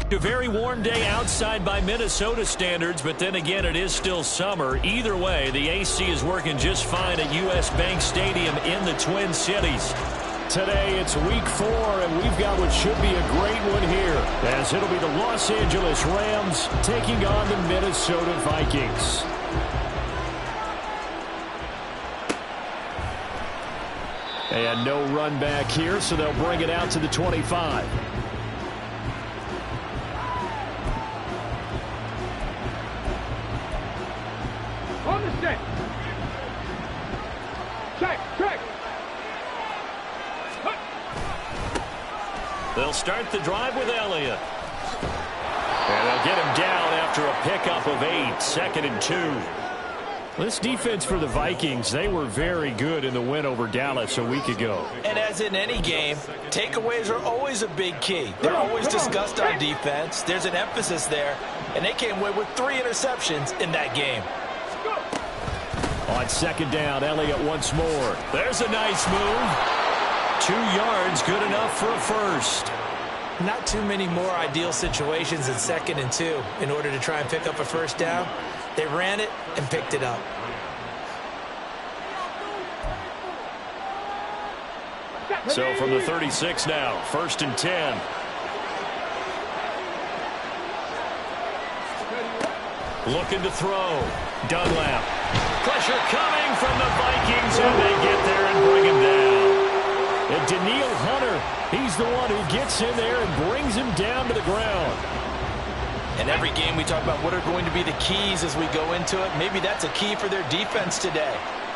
A very warm day outside by Minnesota standards, but then again, it is still summer. Either way, the AC is working just fine at U.S. Bank Stadium in the Twin Cities. Today, it's week 4, and we've got what should be a great one here, as it'll be the Los Angeles Rams taking on the Minnesota Vikings. And no run back here, so they'll bring it out to the 25. On the stick. Check. They'll start the drive with Elliott. And they'll get him down after a pickup of 8, 2nd and 2. This defense for the Vikings, they were very good in the win over Dallas a week ago. And as in any game, takeaways are always a big key. They're always discussed on defense. There's an emphasis there, and they came away with 3 interceptions in that game. On 2nd down, Elliott once more. There's a nice move. 2 yards, good enough for a first. Not too many more ideal situations in 2nd and 2 in order to try and pick up a first down. They ran it and picked it up. So from the 36 now, 1st and 10. Looking to throw. Dunlap. Pressure coming from the Vikings, and they get there and bring him down. And Daniil Hunter, he's the one who gets in there and brings him down to the ground. In every game we talk about what are going to be the keys as we go into it. Maybe that's a key for their defense today.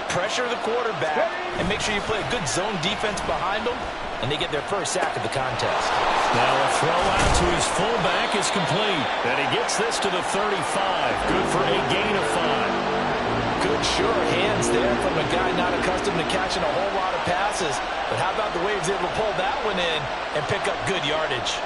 Pressure the quarterback and make sure you play a good zone defense behind them, and they get their first sack of the contest. Now a throw out to his fullback is complete. And he gets this to the 35. Good for a gain of 5. Good, sure hands there from a guy not accustomed to catching a whole lot of passes. But how about the way he was able to pull that one in and pick up good yardage?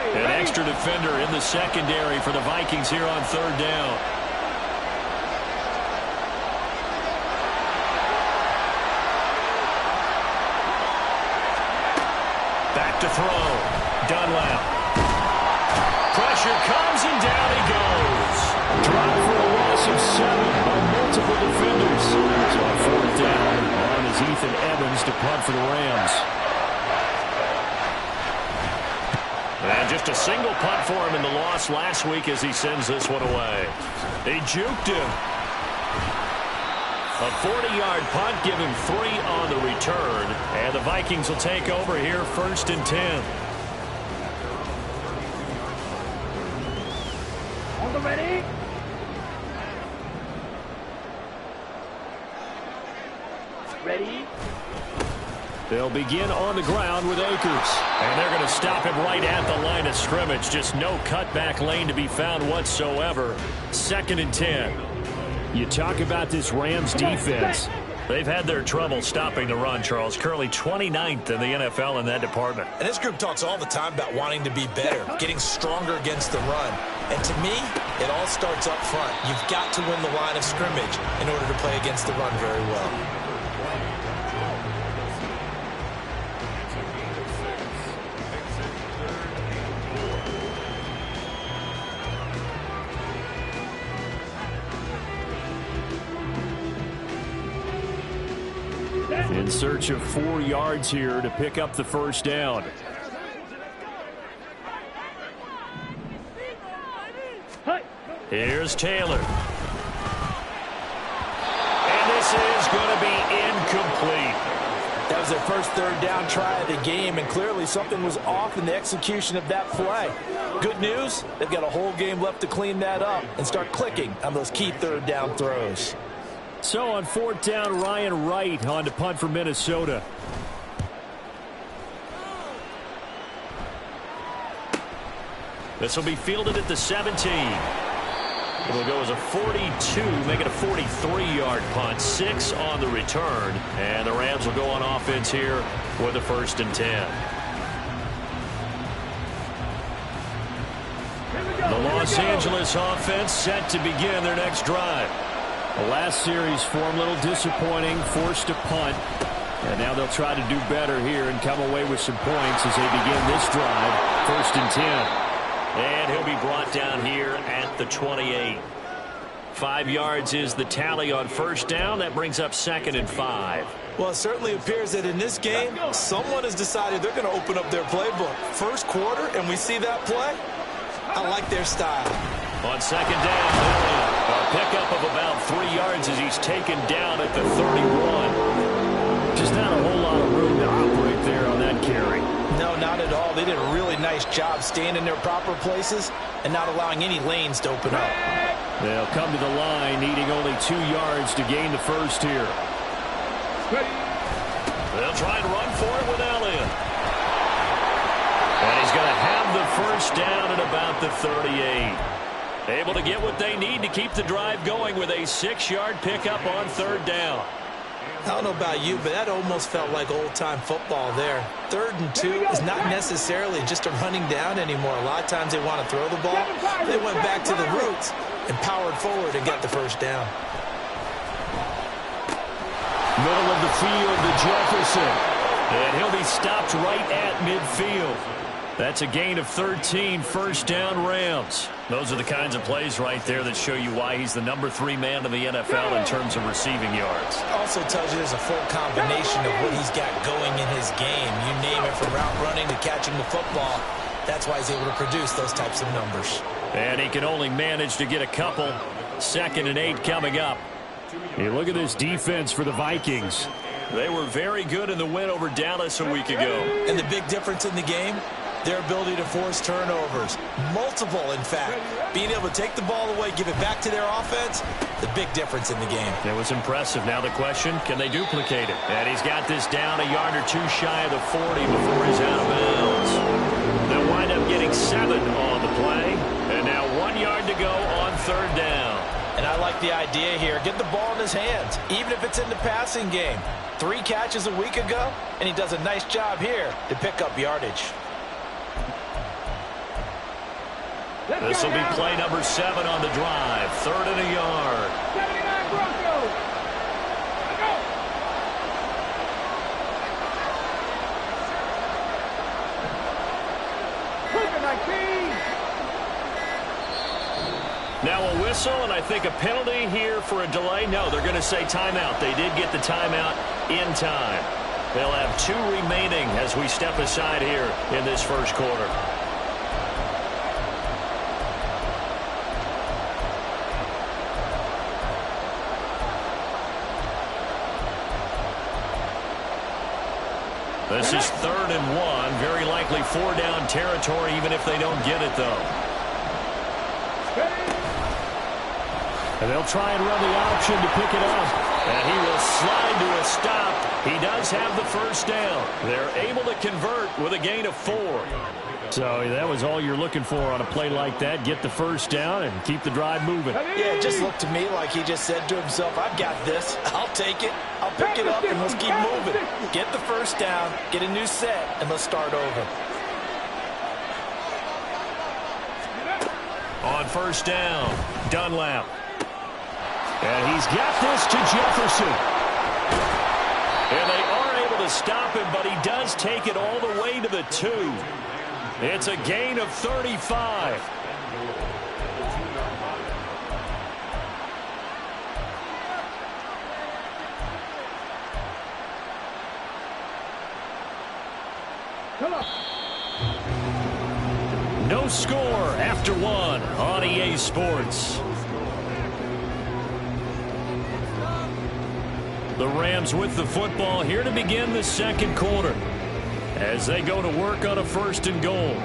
An extra defender in the secondary for the Vikings here on 3rd down. Back to throw. Dunlap. Pressure comes and down he goes. Drop for a loss of 7 by multiple defenders. So on 4th down, on is Ethan Evans to punt for the Rams. And just a single punt for him in the loss last week as he sends this one away. They juked him. A 40-yard punt, give him 3 on the return. And the Vikings will take over here 1st and 10. On the ready. Ready. They'll begin on the ground with Akers. And they're going to stop him right at the line of scrimmage. Just no cutback lane to be found whatsoever. 2nd and 10. You talk about this Rams defense. They've had their trouble stopping the run, Charles. Currently 29th in the NFL in that department. And this group talks all the time about wanting to be better, getting stronger against the run. And to me, it all starts up front. You've got to win the line of scrimmage in order to play against the run very well. In search of 4 yards here to pick up the first down. Here's Taylor. And this is going to be incomplete. That was their first third down try of the game, and clearly something was off in the execution of that play. Good news, they've got a whole game left to clean that up and start clicking on those key third down throws. So on 4th down, Ryan Wright on to punt for Minnesota. This will be fielded at the 17. It'll go as a 42, make it a 43-yard punt. 6 on the return. And the Rams will go on offense here with a 1st and 10. The Los Angeles offense set to begin their next drive. The last series for them, a little disappointing, forced to punt. And now they'll try to do better here and come away with some points as they begin this drive. 1st and 10. And he'll be brought down here at the 28. 5 yards is the tally on 1st down. That brings up 2nd and 5. Well, it certainly appears that in this game, someone has decided they're going to open up their playbook. First quarter, and we see that play. I like their style. On 2nd down, a pickup of about 3 yards as he's taken down at the 31. Just not a whole lot of room to operate there on that carry. No, not at all. They did a really nice job staying in their proper places and not allowing any lanes to open up. They'll come to the line, needing only 2 yards to gain the first here. They'll try and run for it with Elliott. And he's going to have the first down at about the 38. Able to get what they need to keep the drive going with a 6-yard pickup on 3rd down. I don't know about you, but that almost felt like old-time football there. 3rd and 2 is not necessarily just a running down anymore. A lot of times they want to throw the ball. They went back to the roots and powered forward and got the first down. Middle of the field to Jefferson. And he'll be stopped right at midfield. That's a gain of 13, 1st down Rams. Those are the kinds of plays right there that show you why he's the number 3 man in the NFL in terms of receiving yards. Also tells you there's a full combination of what he's got going in his game. You name it, from route running to catching the football. That's why he's able to produce those types of numbers. And he can only manage to get a couple. 2nd and 8 coming up. Hey, look at this defense for the Vikings. They were very good in the win over Dallas a week ago. And the big difference in the game? Their ability to force turnovers. Multiple, in fact. Being able to take the ball away, give it back to their offense, the big difference in the game. It was impressive. Now the question, can they duplicate it? And he's got this down a yard or 2 shy of the 40 before he's out of bounds. They'll wind up getting 7 on the play. And now 1 yard to go on 3rd down. And I like the idea here. Get the ball in his hands, even if it's in the passing game. 3 catches a week ago, and he does a nice job here to pick up yardage. This will be play number 7 on the drive. 3rd and a yard. 79 Broncos. Go. Now a whistle, and I think a penalty here for a delay. No, they're going to say timeout. They did get the timeout in time. They'll have 2 remaining as we step aside here in this first quarter. This is 3rd and 1. Very likely 4-down territory, even if they don't get it, though. And they'll try and run the option to pick it up. And he will slide to a stop. He does have the first down. They're able to convert with a gain of 4. So that was all you're looking for on a play like that. Get the first down and keep the drive moving. Yeah, it just looked to me like he just said to himself, I've got this. I'll take it. I'll pick it up, and let's keep moving. Get the first down, get a new set, and let's start over. On 1st down, Dunlap. And he's got this to Jefferson. And they are able to stop him, but he does take it all the way to the 2. It's a gain of 35. No score after one on EA Sports. The Rams with the football here to begin the second quarter as they go to work on a 1st and goal.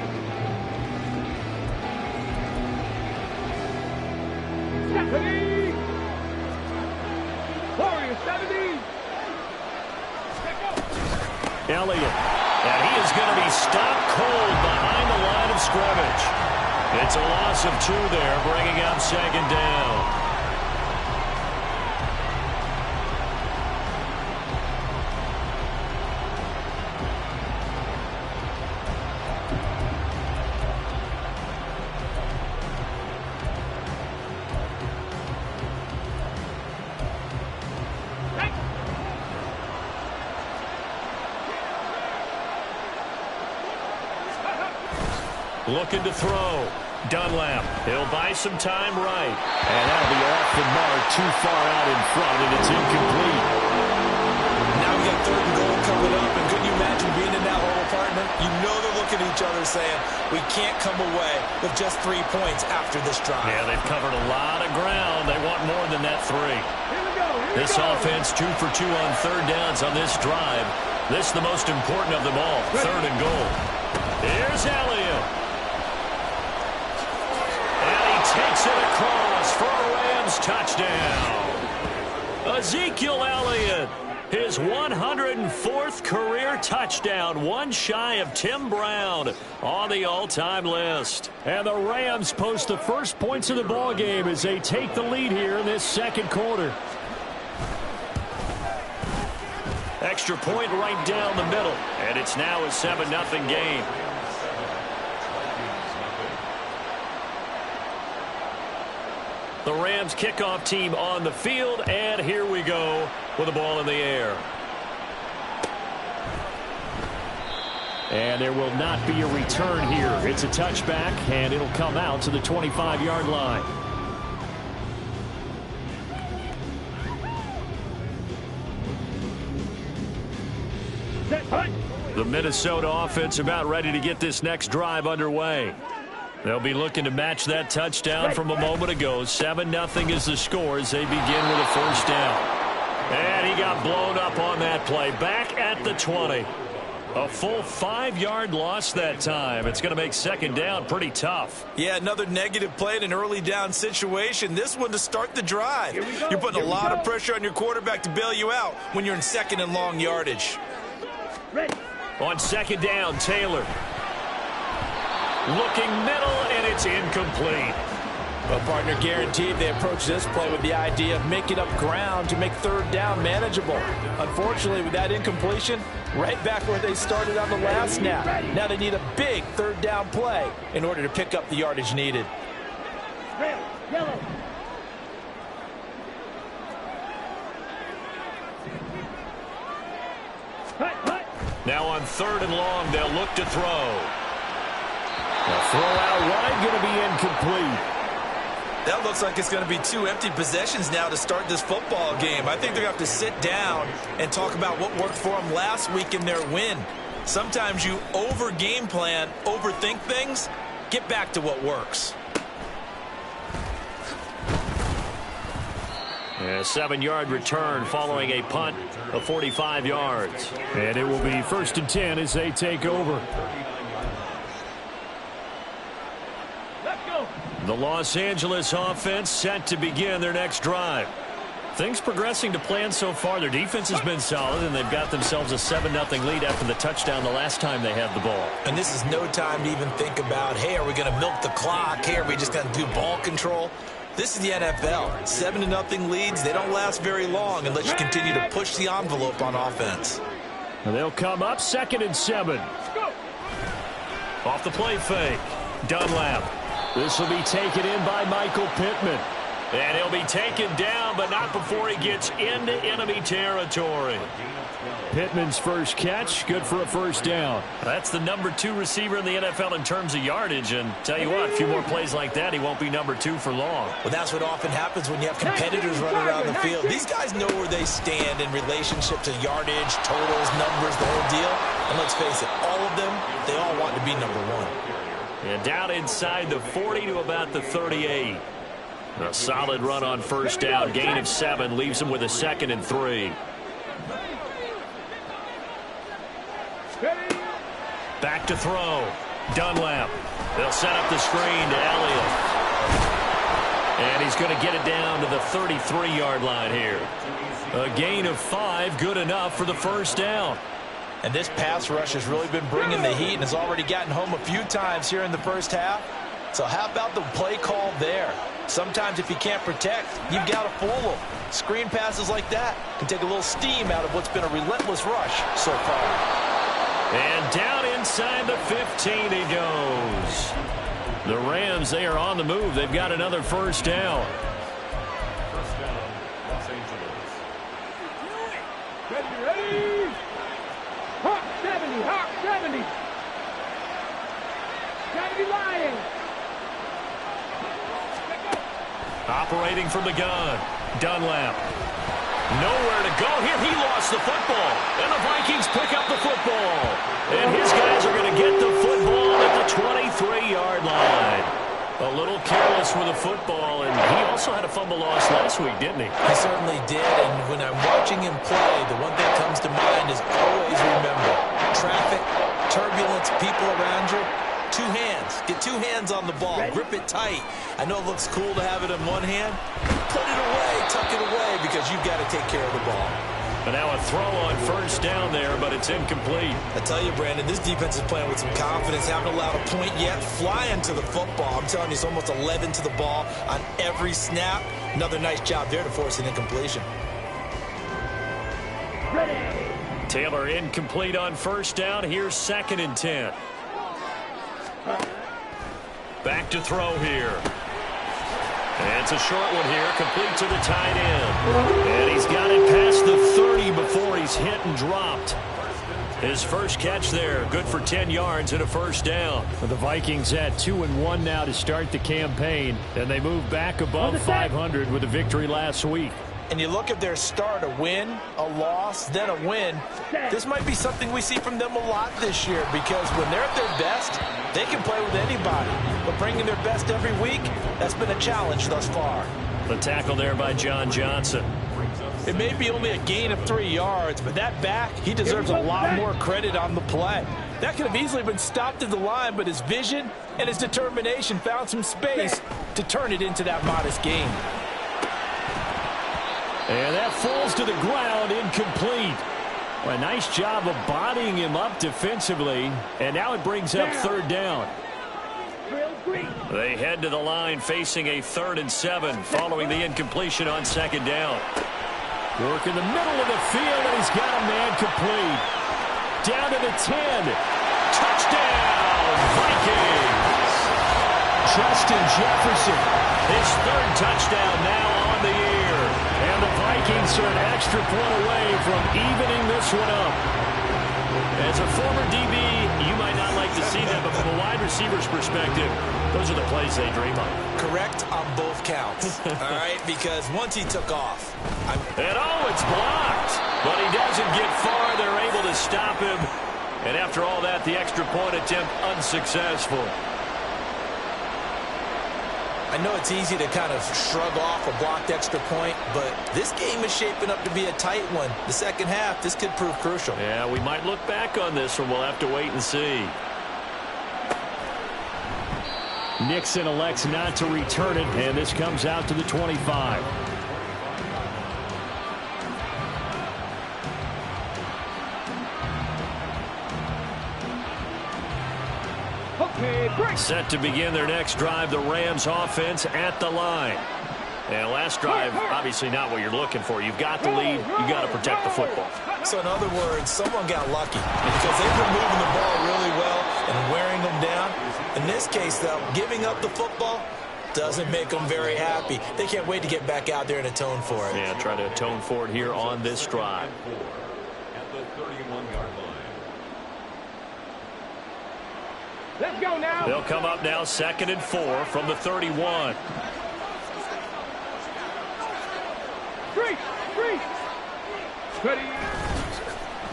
Elliott, and he is going to be stopped cold behind the line of scrimmage. It's a loss of 2 there, bringing up 2nd down. Looking to throw. Dunlap. He'll buy some time right. And that'll be off the mark, too far out in front, and it's incomplete. Now we got 3rd and goal coming up, and couldn't you imagine being in that hole, partner? You know they're looking at each other saying, we can't come away with just 3 points after this drive. Yeah, they've covered a lot of ground. They want more than that 3. This offense 2 for 2 on 3rd downs on this drive. This is the most important of them all, 3rd and goal. Here's Elliott. Takes it across for a Rams touchdown. Ezekiel Elliott, his 104th career touchdown, one shy of Tim Brown on the all-time list. And the Rams post the first points of the ball game as they take the lead here in this second quarter. Extra point right down the middle, and it's now a 7-0 game. The Rams kickoff team on the field, and here we go with the ball in the air. And there will not be a return here. It's a touchback, and it'll come out to the 25-yard line. The Minnesota offense about ready to get this next drive underway. They'll be looking to match that touchdown from a moment ago. 7-0 is the score as they begin with a 1st down. And he got blown up on that play. Back at the 20. A full 5-yard loss that time. It's going to make 2nd down pretty tough. Yeah, another negative play in an early down situation. This one to start the drive. You're putting a lot of pressure on your quarterback to bail you out when you're in 2nd and long yardage. On 2nd down, Taylor. Looking middle, and it's incomplete. Well, partner, guaranteed they approach this play with the idea of making up ground to make 3rd down manageable. Unfortunately, with that incompletion, right back where they started on the last snap. Now they need a big 3rd down play in order to pick up the yardage needed. Yellow. Now on 3rd and long, they'll look to throw. The throw out wide going to be incomplete. That looks like it's going to be 2 empty possessions now to start this football game. I think they're going to have to sit down and talk about what worked for them last week in their win. Sometimes you over-game plan, overthink things. Get back to what works. A 7-yard return following a punt of 45 yards. And it will be 1st and 10 as they take over. The Los Angeles offense set to begin their next drive. Things progressing to plan so far. Their defense has been solid, and they've got themselves a 7-0 lead after the touchdown the last time they had the ball. And this is no time to even think about, hey, are we going to milk the clock? Hey, are we just going to do ball control? This is the NFL. 7-0 leads, they don't last very long unless you continue to push the envelope on offense. And they'll come up 2nd and 7. Off the play fake. Dunlap. This will be taken in by Michael Pittman. And he'll be taken down, but not before he gets into enemy territory. Pittman's first catch, good for a first down. That's the number 2 receiver in the NFL in terms of yardage. And tell you what, a few more plays like that, he won't be number 2 for long. Well, that's what often happens when you have competitors running around the field. These guys know where they stand in relationship to yardage, totals, numbers, the whole deal. And let's face it, all of them, they all want to be number 1. And down inside the 40 to about the 38. A solid run on first down. Gain of 7 leaves him with a 2nd and 3. Back to throw. Dunlap. They'll set up the screen to Elliott. And he's going to get it down to the 33-yard line here. A gain of 5, good enough for the first down. And this pass rush has really been bringing the heat and has already gotten home a few times here in the first half. So how about the play call there? Sometimes if you can't protect, you've got to fool them. Screen passes like that can take a little steam out of what's been a relentless rush so far. And down inside the 15 he goes. The Rams, they are on the move. They've got another first down. First down, Los Angeles. Ready. Hawk 70, Hawk 70. Got to be lying. Operating from the gun. Dunlap. Nowhere to go here. He lost the football. And the Vikings pick up the football. And his guys are going to get the football at the 23-yard line. A little careless with the football, and he also had a fumble loss last week, didn't he? He certainly did, and when I'm watching him play, the one thing that comes to mind is always remember, traffic, turbulence, people around you, 2 hands. Get 2 hands on the ball. Grip it tight. I know it looks cool to have it in one hand. Put it away, tuck it away, because you've got to take care of the ball. And now a throw on first down there, but it's incomplete. I tell you, Brandon, this defense is playing with some confidence. Haven't allowed a point yet. Flying to the football. I'm telling you, it's almost 11 to the ball on every snap. Another nice job there to force an incompletion. Ready. Taylor incomplete on first down. Here's 2nd and 10. Back to throw here. And it's a short one here, complete to the tight end. And he's got it past the 30 before he's hit and dropped. His first catch there, good for 10 yards and a first down. The Vikings at 2-1 now to start the campaign, and they move back above 500 with a victory last week. And you look at their start, a win, a loss, then a win. This might be something we see from them a lot this year, because when they're at their best, they can play with anybody. But bringing their best every week, that's been a challenge thus far. The tackle there by John Johnson. It may be only a gain of 3 yards, but that back, he deserves a lot more credit on the play. That could have easily been stopped at the line, but his vision and his determination found some space to turn it into that modest gain. And that falls to the ground, incomplete. Well, a nice job of bodying him up defensively, and now it brings up 3rd down. They head to the line facing a 3rd and 7 following the incompletion on 2nd down. Work in the middle of the field, and he's got a man complete. Down to the 10. Touchdown, Vikings! Justin Jefferson. His 3rd touchdown now on the year. And the Vikings are an extra point away from evening this one up. As a former DB, you might not like to see that, but from a wide receiver's perspective, those are the plays they dream of. Correct on both counts, all right? Because once he took off. And it's blocked. But he doesn't get far. They're able to stop him. And after all that, the extra point attempt unsuccessful. I know it's easy to kind of shrug off a blocked extra point, but this game is shaping up to be a tight one. The second half, this could prove crucial. Yeah, we might look back on this one. We'll have to wait and see. Nixon elects not to return it, and this comes out to the 25. Set to begin their next drive, the Rams offense at the line. And last drive, obviously not what you're looking for. You've got the lead. You've got to protect the football. So in other words, someone got lucky because they've been moving the ball really well and wearing them down. In this case, though, giving up the football doesn't make them very happy. They can't wait to get back out there and atone for it. Yeah, try to atone for it here on this drive. Let's go now. They'll come up now 2nd and 4 from the 31. Three. Ready.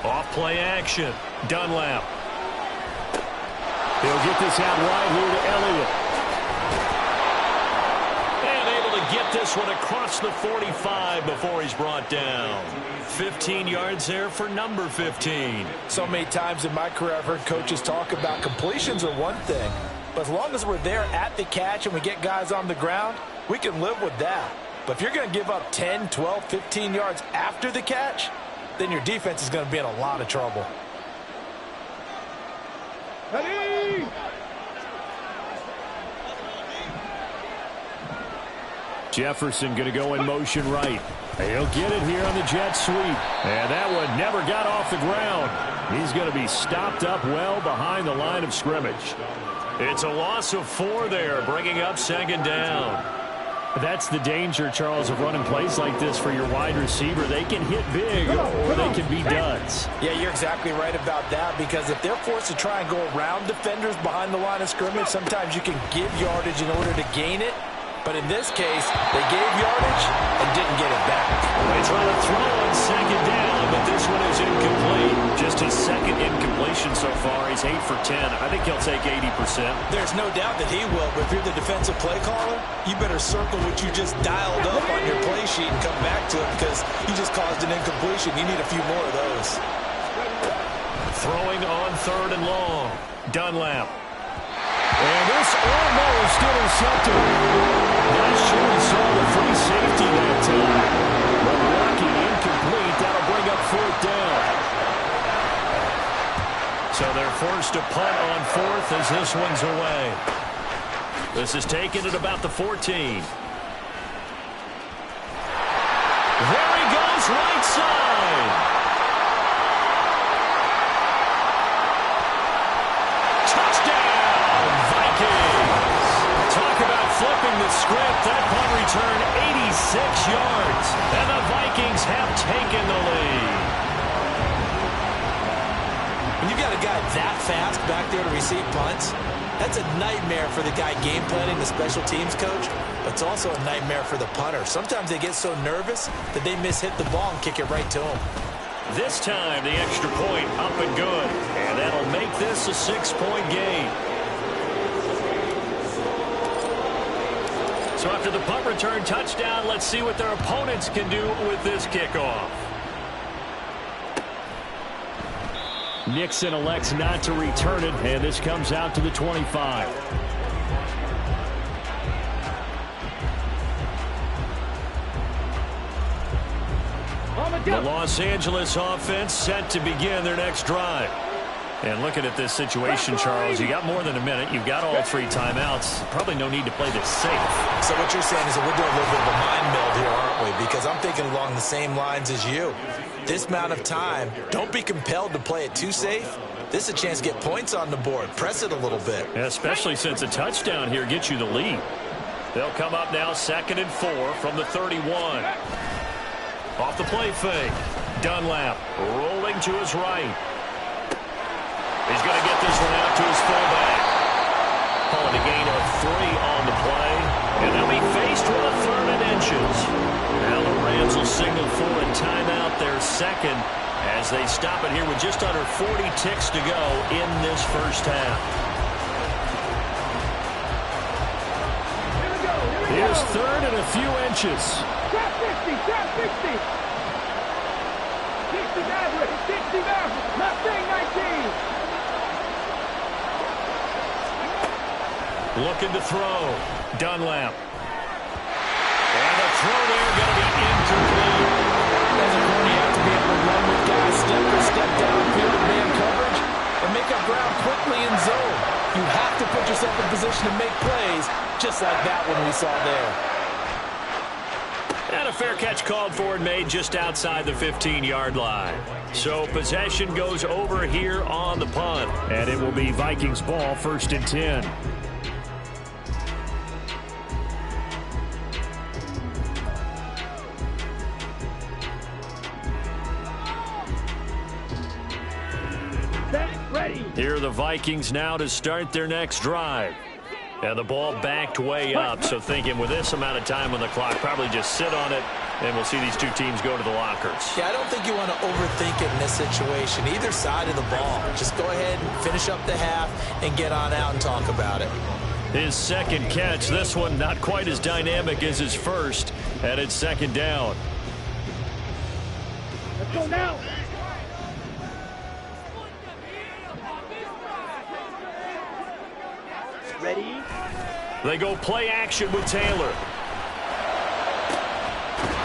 Off play action. Dunlap. He'll get this out wide here to Elliott. And able to get this one across the 45 before he's brought down. 15 yards there for number 15. So many times in my career I've heard coaches talk about completions are one thing, but as long as we're there at the catch and we get guys on the ground, we can live with that. But if you're going to give up 10, 12, 15 yards after the catch, then your defense is going to be in a lot of trouble. Ready. Jefferson going to go in motion right. He'll get it here on the jet sweep. And that one never got off the ground. He's going to be stopped up well behind the line of scrimmage. It's a loss of 4 there, bringing up 2nd down. That's the danger, Charles, of running plays like this for your wide receiver. They can hit big or they can be duds. Yeah, you're exactly right about that, because if they're forced to try and go around defenders behind the line of scrimmage, sometimes you can give yardage in order to gain it. But in this case, they gave yardage and didn't get it back. They try to throw on 2nd down, but this one is incomplete. Just his 2nd incompletion so far. He's 8 for 10. I think he'll take 80%. There's no doubt that he will, but if you're the defensive play caller, you better circle what you just dialed up on your play sheet and come back to it, because you just caused an incompletion. You need a few more of those. Throwing on 3rd and long. Dunlap. And this almost intercepted. Not sure he saw the free safety that time. But lucky, incomplete. That'll bring up 4th down. So they're forced to punt on 4th as this one's away. This is taken at about the 14. There he goes, right side. Touchdown, Vikings. Talk about flipping the script. That punt return 86 yards. And the Vikings have taken the lead. When you've got a guy that fast back there to receive punts, that's a nightmare for the guy game planning, the special teams coach, but it's also a nightmare for the punter. Sometimes they get so nervous that they miss-hit the ball and kick it right to them. This time, the extra point up and good. And that'll make this a 6-point game. So after the punt return touchdown, let's see what their opponents can do with this kickoff. Nixon elects not to return it, and this comes out to the 25. The Los Angeles offense set to begin their next drive. And looking at this situation, Charles, you got more than a minute. You've got all 3 timeouts. Probably no need to play this safe. So what you're saying is that we're doing a little bit of a mind meld here, aren't we? Because I'm thinking along the same lines as you. This amount of time, don't be compelled to play it too safe. This is a chance to get points on the board. Press it a little bit. Especially since a touchdown here gets you the lead. They'll come up now 2nd and 4 from the 31. Off the play fake. Dunlap rolling to his right. He's going to get this one out to his fullback. Calling a gain of 3 on the play. And they'll be faced with a 3rd and inches. Now the Rams will signal for a timeout, their 2nd, as they stop it here with just under 40 ticks to go in this first half. Here's 3rd and a few inches. Trap 60, trap 60. 60 average, 60 average, not saying 19. Looking to throw. Dunlap. And the throw there going to be incomplete. As a corner, you have to be able to run with guys step for step downfield in man coverage and make up ground quickly in zone. You have to put yourself in position to make plays, just like that one we saw there. And a fair catch called for and made just outside the 15-yard line. So possession goes over here on the punt. And it will be Vikings ball, 1st and 10. Set, ready. Here are the Vikings now to start their next drive. And the ball backed way up, so thinking with this amount of time on the clock, probably just sit on it, and we'll see these two teams go to the lockers. Yeah, I don't think you want to overthink it in this situation. Either side of the ball. Just go ahead and finish up the half and get on out and talk about it. His second catch, this one not quite as dynamic as his first, and it's second down. Let's go now. Ready? They go play action with Taylor.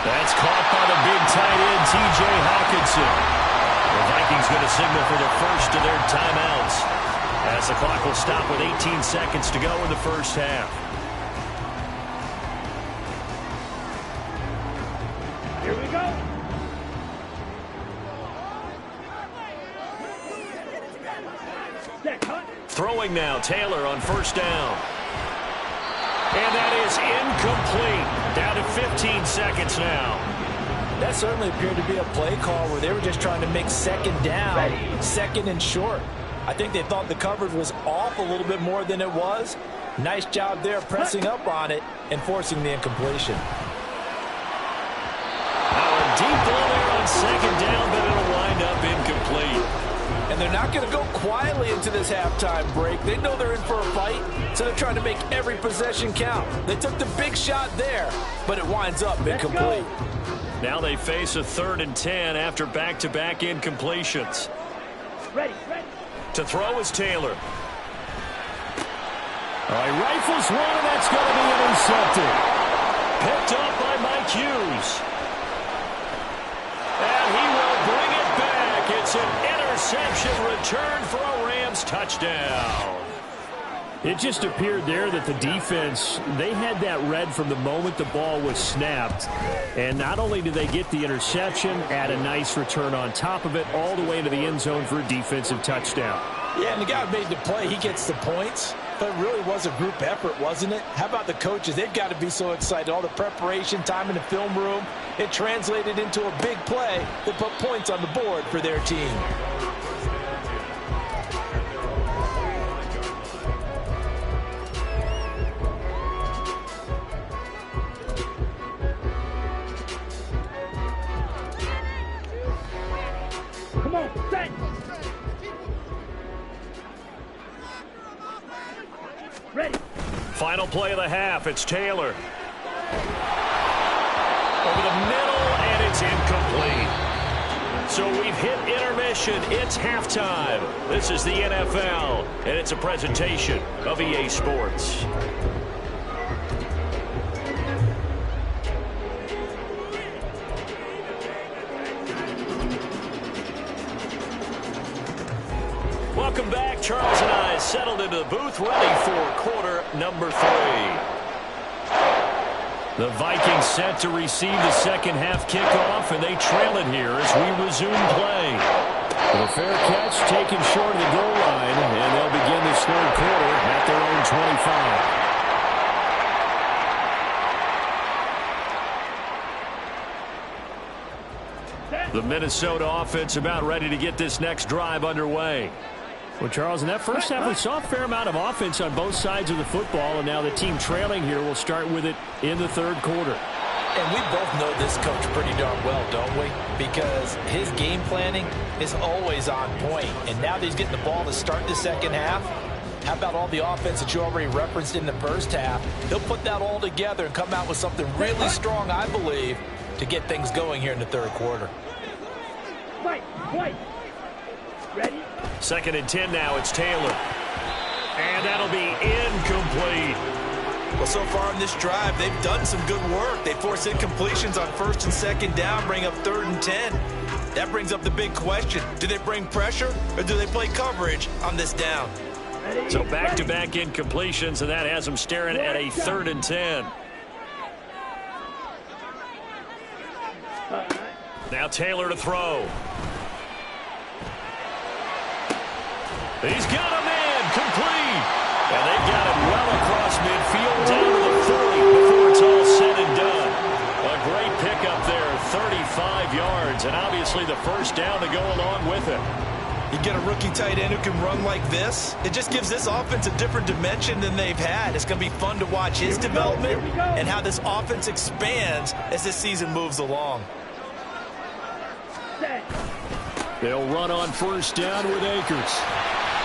That's caught by the big tight end, T.J. Hawkinson. The Vikings going to signal for the first of their timeouts, as the clock will stop with 18 seconds to go in the first half. Here we go. Throwing now, Taylor on first down. And that is incomplete. Down to 15 seconds now. That certainly appeared to be a play call where they were just trying to make second down, second and short. I think they thought the coverage was off a little bit more than it was. Nice job there pressing up on it and forcing the incompletion. Now a deep ball there on second down, but it'll wind up incomplete. And they're not going to go quietly into this halftime break. They know they're in for a fight, so they're trying to make every possession count. They took the big shot there, but it winds up incomplete. Now they face a 3rd and 10 after back-to-back incompletions. Ready. To throw is Taylor. All right, rifles one, and that's going to be intercepted. Picked up by Mike Hughes. And he will bring it back. It's an interception return for a Rams touchdown. It just appeared there that the defense, they had that read from the moment the ball was snapped. And not only did they get the interception, add a nice return on top of it, all the way into the end zone for a defensive touchdown. Yeah, and the guy made the play. He gets the points. But it really was a group effort, wasn't it? How about the coaches? They've got to be so excited. All the preparation time in the film room, it translated into a big play that put points on the board for their team. Come on, set. Ready. Final play of the half. It's Taylor. Over the middle, and it's incomplete. So we've hit intermission. It's halftime. This is the NFL, and it's a presentation of EA Sports. Welcome back. Charles and I settled into the booth, ready for quarter number 3. The Vikings set to receive the second half kickoff, and they trail it here as we resume play. The fair catch taken short of the goal line, and they'll begin this third quarter at their own 25. The Minnesota offense about ready to get this next drive underway. Well, Charles, in that first half, we saw a fair amount of offense on both sides of the football, and now the team trailing here will start with it in the third quarter. And we both know this coach pretty darn well, don't we? Because his game planning is always on point. And now that he's getting the ball to start the second half, how about all the offense that you already referenced in the first half? He'll put that all together and come out with something really strong, I believe, to get things going here in the third quarter. Wait. Ready. 2nd and 10 now. It's Taylor. And that'll be incomplete. Well, so far in this drive, they've done some good work. They force incompletions on 1st and 2nd down, bring up 3rd and 10. That brings up the big question. Do they bring pressure or do they play coverage on this down? So back-to-back incompletions, and that has them staring at a 3rd and 10. Now Taylor to throw. He's got a man complete. And they've got it well across midfield down to the 40 before it's all said and done. A great pickup there, 35 yards, and obviously the first down to go along with it. You get a rookie tight end who can run like this. It just gives this offense a different dimension than they've had. It's going to be fun to watch his development and how this offense expands as this season moves along. They'll run on first down with Akers.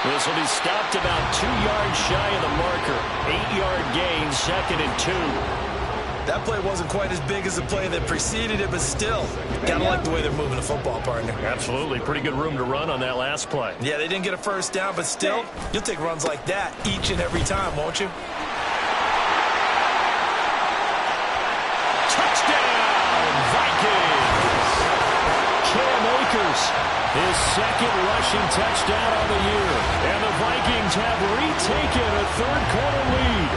This will be stopped about 2 yards shy of the marker. 8-yard gain, 2nd and 2. That play wasn't quite as big as the play that preceded it, but still, gotta like the way they're moving the football, partner. Absolutely. Pretty good room to run on that last play. Yeah, they didn't get a first down, but still, you'll take runs like that each and every time, won't you? Touchdown, Vikings! Cam Akers, his second rushing touchdown on the year. And the Vikings have retaken a third-quarter lead.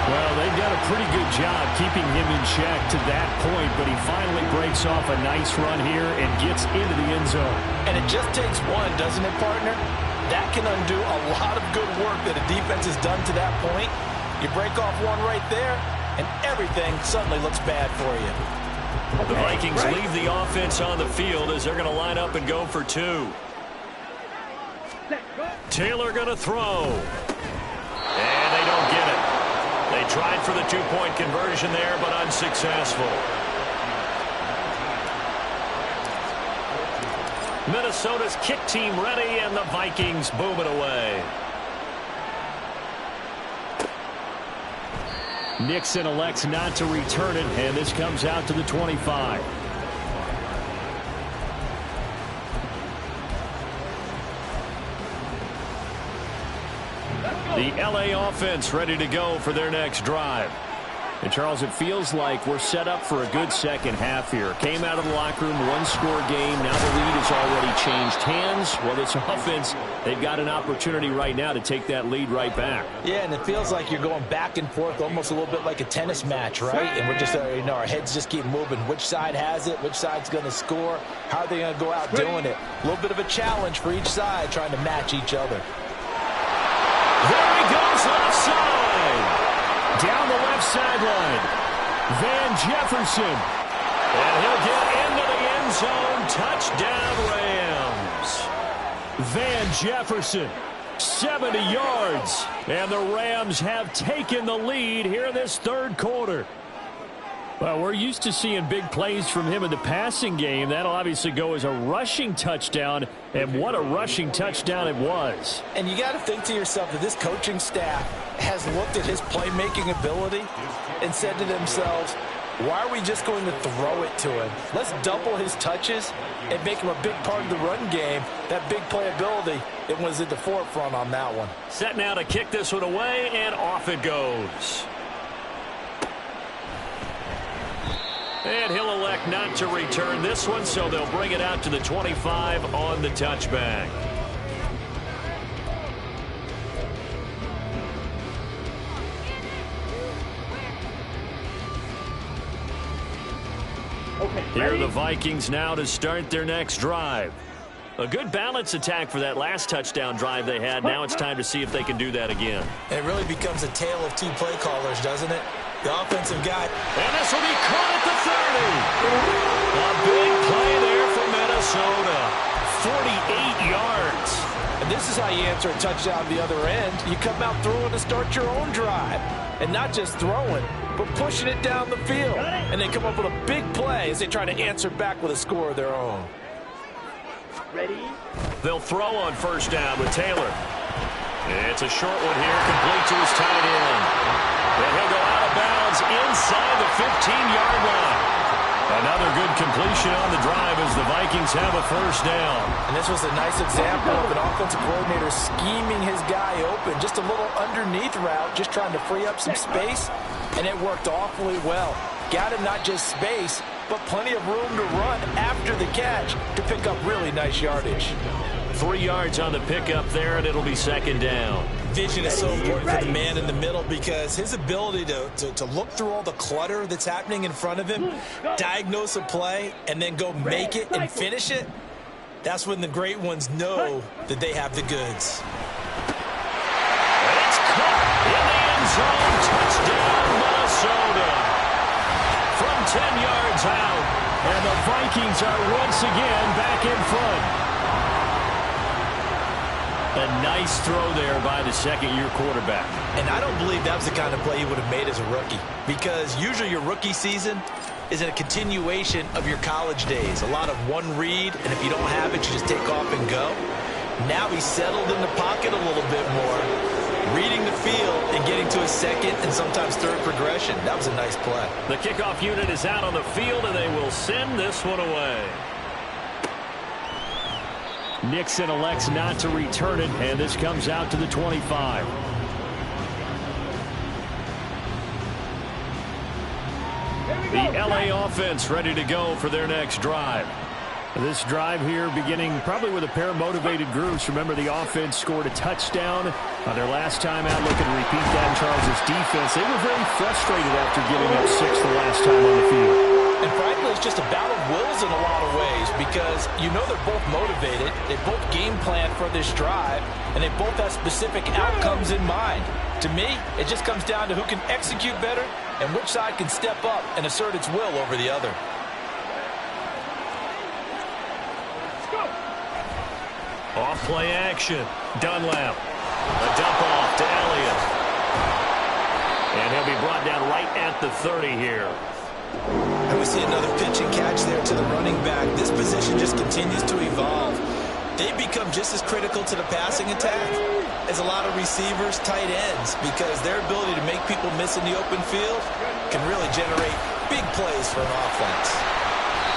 Well, they've done a pretty good job keeping him in check to that point, but he finally breaks off a nice run here and gets into the end zone. And it just takes one, doesn't it, partner? That can undo a lot of good work that a defense has done to that point. You break off one right there, and everything suddenly looks bad for you. The Vikings leave the offense on the field as they're going to line up and go for 2. Taylor going to throw. And they don't get it. They tried for the 2-point conversion there, but unsuccessful. Minnesota's kick team ready, and the Vikings boom it away. Nixon elects not to return it, and this comes out to the 25. The LA offense ready to go for their next drive. And, Charles, it feels like we're set up for a good second half here. Came out of the locker room, one-score game. Now the lead has already changed hands. Well, this offense, they've got an opportunity right now to take that lead right back. Yeah, and it feels like you're going back and forth almost a little bit like a tennis match, right? And we're just, our heads just keep moving. Which side has it? Which side's going to score? How are they going to go out doing it? A little bit of a challenge for each side trying to match each other. There he goes offside. Down the left sideline. Van Jefferson. And he'll get into the end zone. Touchdown, Rams. Van Jefferson, 70 yards. And the Rams have taken the lead here in this third quarter. Well, we're used to seeing big plays from him in the passing game. That'll obviously go as a rushing touchdown, and what a rushing touchdown it was. And you got to think to yourself that this coaching staff has looked at his playmaking ability and said to themselves, why are we just going to throw it to him? Let's double his touches and make him a big part of the run game. That big playability, it was at the forefront on that one. Set now to kick this one away, and off it goes. And he'll elect not to return this one, so they'll bring it out to the 25 on the touchback. Here are the Vikings now to start their next drive. A good balance attack for that last touchdown drive they had. Now it's time to see if they can do that again. And it really becomes a tale of two play callers, doesn't it? The offensive guy. And this will be caught at the 30. A big play there for Minnesota. 48 yards. And this is how you answer a touchdown the other end. You come out throwing to start your own drive. And not just throwing, but pushing it down the field. And they come up with a big play as they try to answer back with a score of their own. Ready? They'll throw on first down with Taylor. It's a short one here, complete to his tight end. And he'll go out of bounds inside the 15-yard line. Another good completion on the drive as the Vikings have a first down. And this was a nice example of an offensive coordinator scheming his guy open. Just a little underneath route, just trying to free up some space. And it worked awfully well. Got him not just space, but plenty of room to run after the catch to pick up really nice yardage. 3 yards on the pickup there, and it'll be second down. Vision is so important for the man in the middle because his ability to look through all the clutter that's happening in front of him, diagnose a play, and then go make it and finish it, that's when the great ones know that they have the goods. And it's caught in the end zone. Touchdown, Minnesota. From 10 yards out. And the Vikings are once again back in front. a nice throw there by the second-year quarterback. And I don't believe that was the kind of play he would have made as a rookie, because usually your rookie season is a continuation of your college days. A lot of one read, and if you don't have it, you just take off and go. Now he's settled in the pocket a little bit more, reading the field and getting to his second and sometimes third progression. That was a nice play. The kickoff unit is out on the field, and they will send this one away. Nixon elects not to return it, and this comes out to the 25. The LA offense ready to go for their next drive. This drive here beginning probably with a pair of motivated groups. Remember, the offense scored a touchdown on their last time out. Looking to repeat that in Charles' defense. They were very frustrated after giving up 6 the last time on the field. And frankly, it's just a battle of wills in a lot of ways, because you know they're both motivated. They both game plan for this drive, and they both have specific outcomes in mind. To me, it just comes down to who can execute better and which side can step up and assert its will over the other. Off play action. Dunlap. A dump off to Elliott. And he'll be brought down right at the 30 here. And we see another pitch and catch there to the running back. This position just continues to evolve. They become just as critical to the passing attack as a lot of receivers, tight ends, because their ability to make people miss in the open field can really generate big plays for an offense.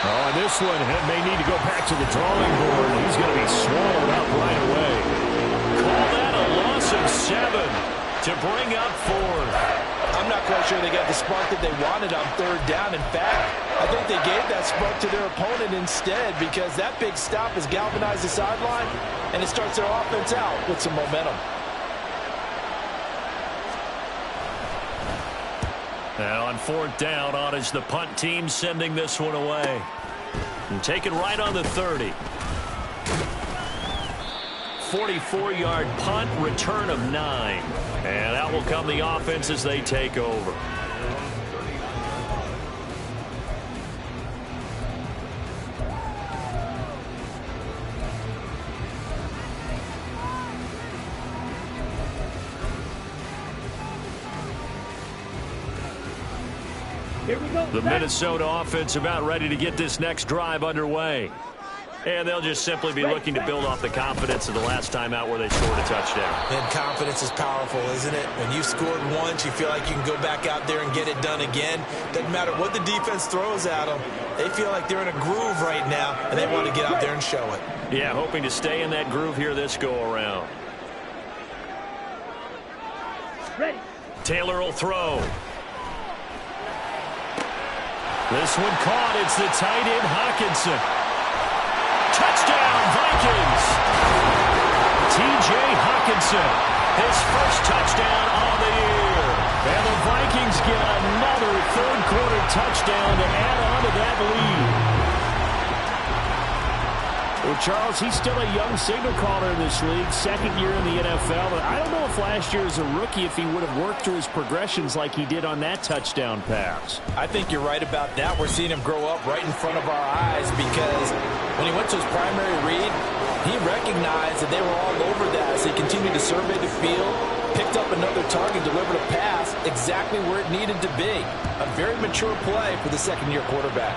Oh, and this one may need to go back to the drawing board. He's going to be swallowed up right away. Call that a loss of 7 to bring up 4. I'm not quite sure they got the spark that they wanted on third down. In fact, I think they gave that spark to their opponent instead, because that big stop has galvanized the sideline, and it starts their offense out with some momentum. Now on fourth down, on is the punt team sending this one away. And take it right on the 30. 44-yard punt, return of 9. And out will come the offense as they take over. Here we go. The Minnesota offense about ready to get this next drive underway. And they'll just simply be looking to build off the confidence of the last time out where they scored a touchdown. And confidence is powerful, isn't it? When you've scored once, you feel like you can go back out there and get it done again. Doesn't matter what the defense throws at them. They feel like they're in a groove right now, and they want to get out there and show it. Yeah, hoping to stay in that groove here this go-around. Ready. Taylor will throw. This one caught. It's the tight end, Hawkinson. Touchdown, Vikings! T.J. Hawkinson, his first touchdown on the year. And the Vikings get another third-quarter touchdown to add on to that lead. Well, Charles, he's still a young signal caller in this league, second year in the NFL. But I don't know if last year as a rookie, if he would have worked through his progressions like he did on that touchdown pass. I think you're right about that. We're seeing him grow up right in front of our eyes, because when he went to his primary read, he recognized that they were all over that as he continued to survey the field, picked up another target, delivered a pass exactly where it needed to be. A very mature play for the second-year quarterback.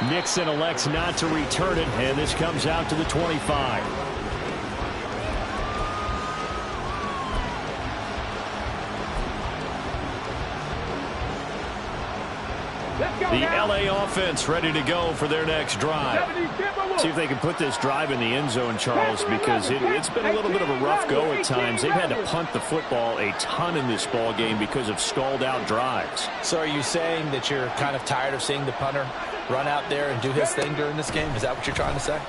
Nixon elects not to return it, and this comes out to the 25. The LA offense ready to go for their next drive. See if they can put this drive in the end zone, Charles, because it's been a little bit of a rough go at times. They've had to punt the football a ton in this ball game because of stalled-out drives. So are you saying that you're kind of tired of seeing the punter run out there and do his thing during this game? Is that what you're trying to say?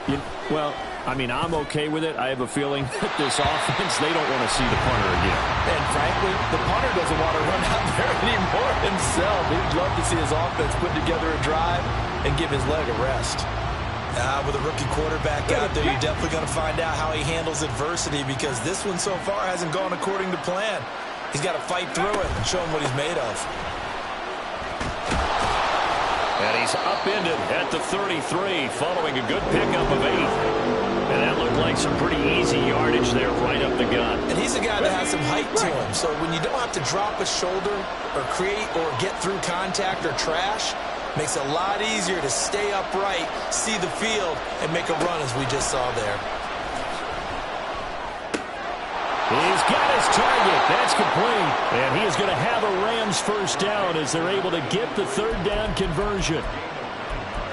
Well, I mean, I'm okay with it. I have a feeling that this offense, they don't want to see the punter again. And frankly, the punter doesn't want to run out there anymore himself. He'd love to see his offense put together a drive and give his leg a rest. With a rookie quarterback out there, you're definitely going to find out how he handles adversity, because this one so far hasn't gone according to plan. He's got to fight through it and show him what he's made of. And he's upended at the 33 following a good pickup of 8. And that looked like some pretty easy yardage there right up the gut. And he's a guy that has some height to him. So when you don't have to drop a shoulder or create or get through contact or trash, makes it a lot easier to stay upright, see the field, and make a run as we just saw there. He's got his target. That's complete. And he is going to have a Rams first down as they're able to get the third down conversion.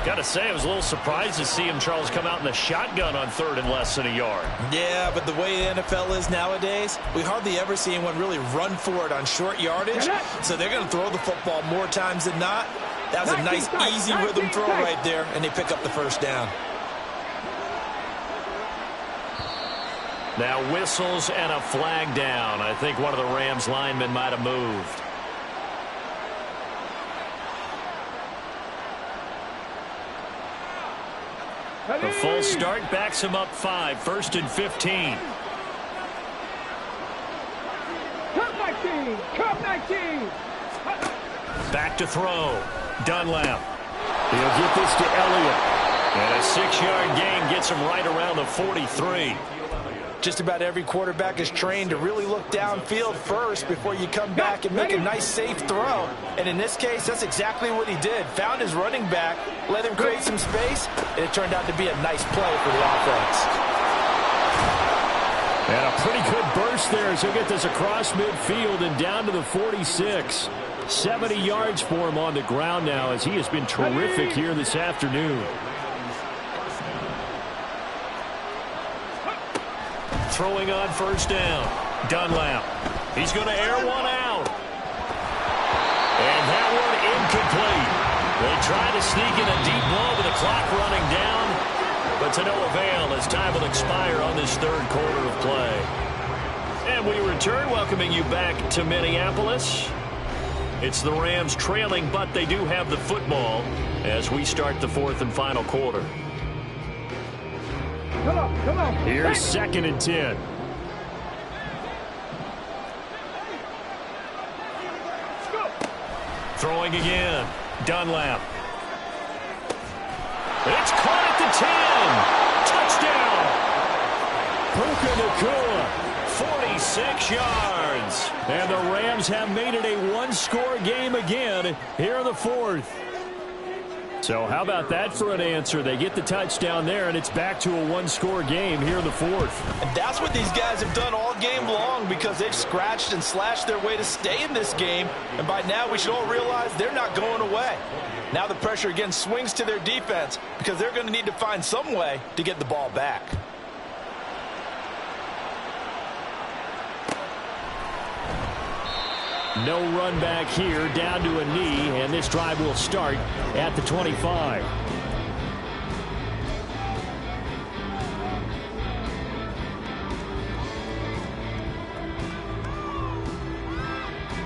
Got to say, I was a little surprised to see him, Charles, come out in the shotgun on third and less than a yard. Yeah, but the way the NFL is nowadays, we hardly ever see anyone really run for it on short yardage. So they're going to throw the football more times than not. That was a nice, easy rhythm throw right there, and they pick up the first down. Now whistles and a flag down. I think one of the Rams linemen might have moved. The full start backs him up 5, 1st and 15. Cup 19. Back to throw. Dunlap. He'll get this to Elliott. And a 6-yard gain gets him right around the 43. Just about every quarterback is trained to really look downfield first before you come back and make a nice, safe throw. And in this case, that's exactly what he did. Found his running back, let him create some space, and it turned out to be a nice play for the offense. And a pretty good burst there as he'll get this across midfield and down to the 46. 70 yards for him on the ground now as he has been terrific here this afternoon. Throwing on first down. Dunlap. He's going to air one out. And that one incomplete. They try to sneak in a deep ball with the clock running down, but to no avail as time will expire on this third quarter of play. And we return, welcoming you back to Minneapolis. It's the Rams trailing, but they do have the football as we start the fourth and final quarter. Come on. Here's 2nd and 10. Throwing again. Dunlap. It's caught at the 10. Touchdown. Puka Nacua. 46 yards. And the Rams have made it a one-score game again here in the fourth. So how about that for an answer? They get the touchdown there, and it's back to a one-score game here in the fourth. And that's what these guys have done all game long because they've scratched and slashed their way to stay in this game. And by now, we should all realize they're not going away. Now the pressure again swings to their defense because they're going to need to find some way to get the ball back. No run back here, down to a knee, and this drive will start at the 25.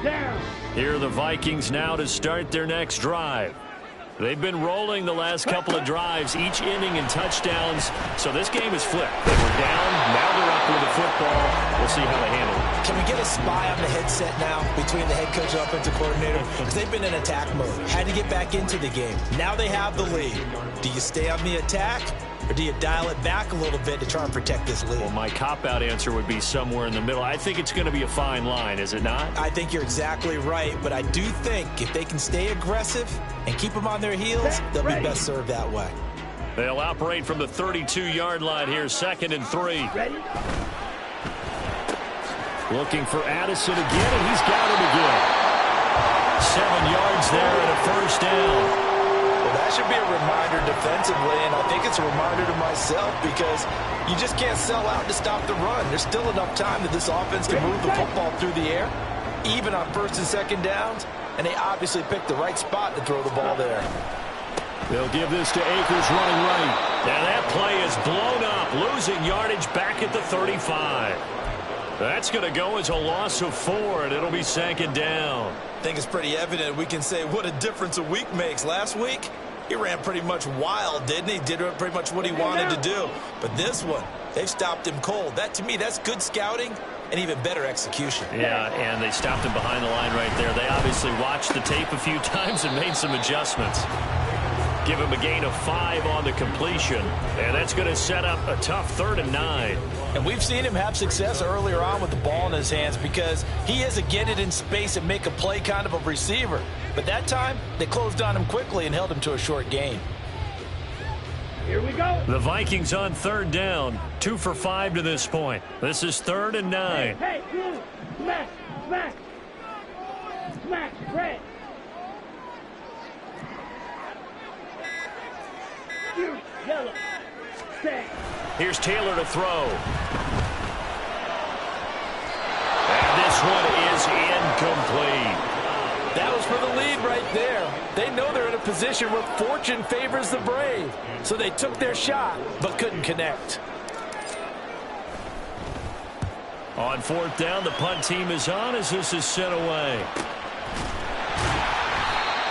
Down. Here are the Vikings now to start their next drive. They've been rolling the last couple of drives, each inning in touchdowns. So this game is flipped. They were down, now they're up with the football. We'll see how they handle it. Can we get a spy on the headset now between the head coach and offensive coordinator? Because they've been in attack mode. Had to get back into the game. Now they have the lead. Do you stay on the attack, or do you dial it back a little bit to try and protect this lead? Well, my cop-out answer would be somewhere in the middle. I think it's going to be a fine line, is it not? I think you're exactly right, but I do think if they can stay aggressive and keep them on their heels, they'll be best served that way. They'll operate from the 32-yard line here, 2nd and 3. Ready? Looking for Addison again, and he's got him again. 7 yards there and a first down. Well, that should be a reminder defensively, and I think it's a reminder to myself because you just can't sell out to stop the run. There's still enough time that this offense can move the football through the air, even on 1st and 2nd downs, and they obviously picked the right spot to throw the ball there. They'll give this to Akers running right. Now that play is blown up, losing yardage back at the 35. That's going to go as a loss of 4, and it'll be 2nd down. I think it's pretty evident we can say what a difference a week makes. Last week, he ran pretty much wild, didn't he? Did pretty much what he wanted to do. But this one, they've stopped him cold. That, to me, that's good scouting and even better execution. Yeah, and they stopped him behind the line right there. They obviously watched the tape a few times and made some adjustments. Give him a gain of 5 on the completion. And that's going to set up a tough 3rd and 9. And we've seen him have success earlier on with the ball in his hands because he is a get it in space and make a play kind of a receiver. But that time, they closed on him quickly and held him to a short gain. Here we go. The Vikings on 3rd down. 2 for 5 to this point. This is 3rd and 9. Hey, blue. Smack, smack. Smack, red. Yellow. Stay. Here's Taylor to throw. And this one is incomplete. That was for the lead right there. They know they're in a position where fortune favors the brave. So they took their shot, but couldn't connect. On 4th down, the punt team is on as this is sent away.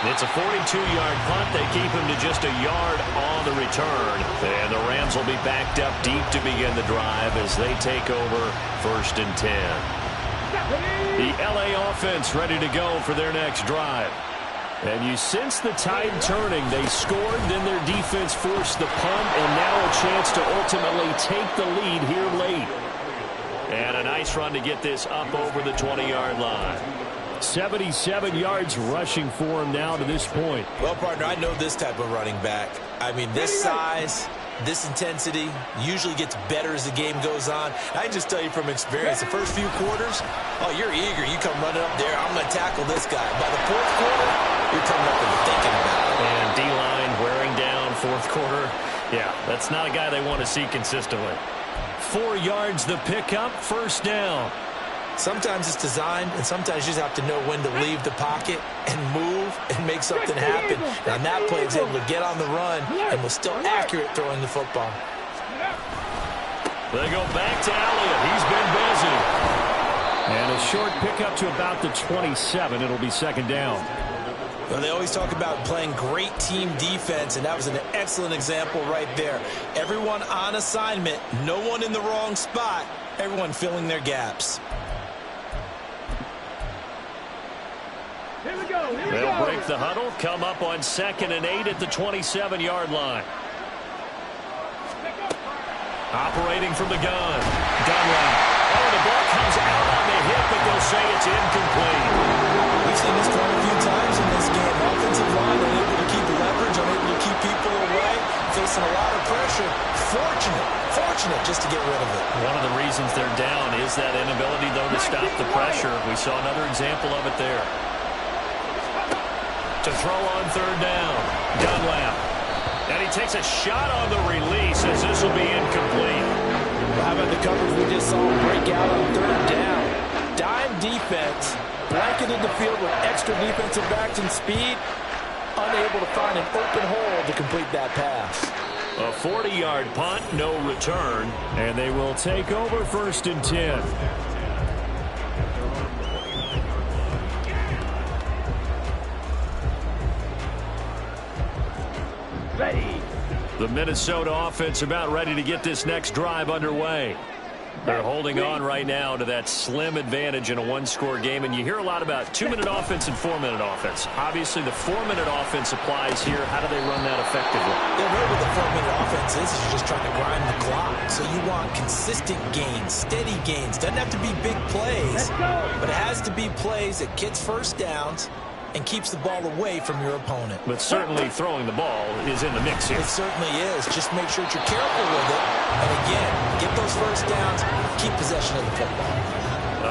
It's a 42-yard punt. They keep him to just a yard on the return. And the Rams will be backed up deep to begin the drive as they take over 1st and 10. The LA offense ready to go for their next drive. And you sense the tide turning. They scored, then their defense forced the punt, and now a chance to ultimately take the lead here late. And a nice run to get this up over the 20-yard line. 77 yards rushing for him now to this point. Well, partner, I know this type of running back. I mean, this size, this intensity usually gets better as the game goes on. I can just tell you from experience, the first few quarters, oh, you're eager. You come running up there, I'm going to tackle this guy. By the 4th quarter, you're coming up and thinking about it. And D-line wearing down 4th quarter. Yeah, that's not a guy they want to see consistently. 4 yards the pickup, 1st down. Sometimes it's designed, and sometimes you just have to know when to leave the pocket and move and make something happen. Now, that play is able to get on the run and was still accurate throwing the football. They go back to Elliott. He's been busy. And a short pickup to about the 27. It'll be 2nd down. Well, they always talk about playing great team defense, and that was an excellent example right there. Everyone on assignment, no one in the wrong spot, everyone filling their gaps. Here we go. Here we They'll go. break the huddle, come up on 2nd and 8 at the 27-yard line. Operating from the gun. Dunlap. Oh, the ball comes out on the hip, but they'll say it's incomplete. We've seen this quite a few times in this game. Offensive line unable to keep leverage, unable to keep people away, facing a lot of pressure. Fortunate just to get rid of it. One of the reasons they're down is that inability, though, to stop the pressure. We saw another example of it there. To throw on 3rd down. Dunlap. And he takes a shot on the release as this will be incomplete. Well, how about the coverage we just saw break out on 3rd down? Dime defense, blanketed the field with extra defensive backs and speed, unable to find an open hole to complete that pass. A 40-yard punt, no return, and they will take over 1st and 10. Ready. The Minnesota offense about ready to get this next drive underway. They're holding on right now to that slim advantage in a one-score game, and you hear a lot about 2-minute offense and 4-minute offense. Obviously, the 4-minute offense applies here. How do they run that effectively? Yeah, really what the 4-minute offense is you're just trying to grind the clock. So you want consistent gains, steady gains. Doesn't have to be big plays, but it has to be plays that gets first downs and keeps the ball away from your opponent. But certainly throwing the ball is in the mix here. It certainly is. Just make sure that you're careful with it. And again, get those first downs, keep possession of the football.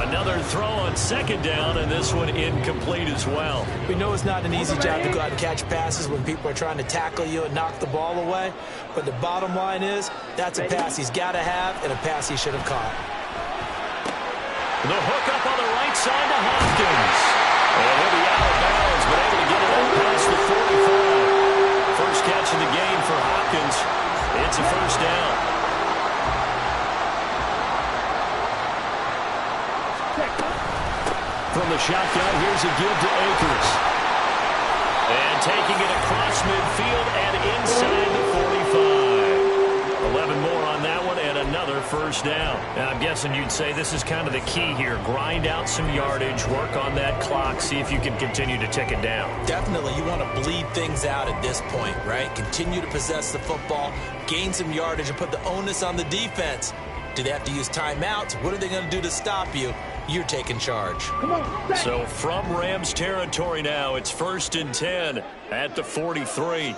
Another throw on 2nd down, and this one incomplete as well. We know it's not an easy job to go out and catch passes when people are trying to tackle you and knock the ball away. But the bottom line is, that's a pass he's got to have and a pass he should have caught. The hook up on the right side to Hopkins. And he'll be out of bounds, but able to get it up past the 45. First catch of the game for Hopkins. It's a 1st down. From the shotgun, here's a give to Akers. And taking it across midfield and inside the 45. 11 more on that one, and another another first down. And I'm guessing you'd say this is kind of the key here. Grind out some yardage, work on that clock, see if you can continue to tick it down. Definitely, you want to bleed things out at this point, right? Continue to possess the football, gain some yardage, and put the onus on the defense. Do they have to use timeouts? What are they going to do to stop you? You're taking charge. So from Rams territory now, it's 1st and 10 at the 43.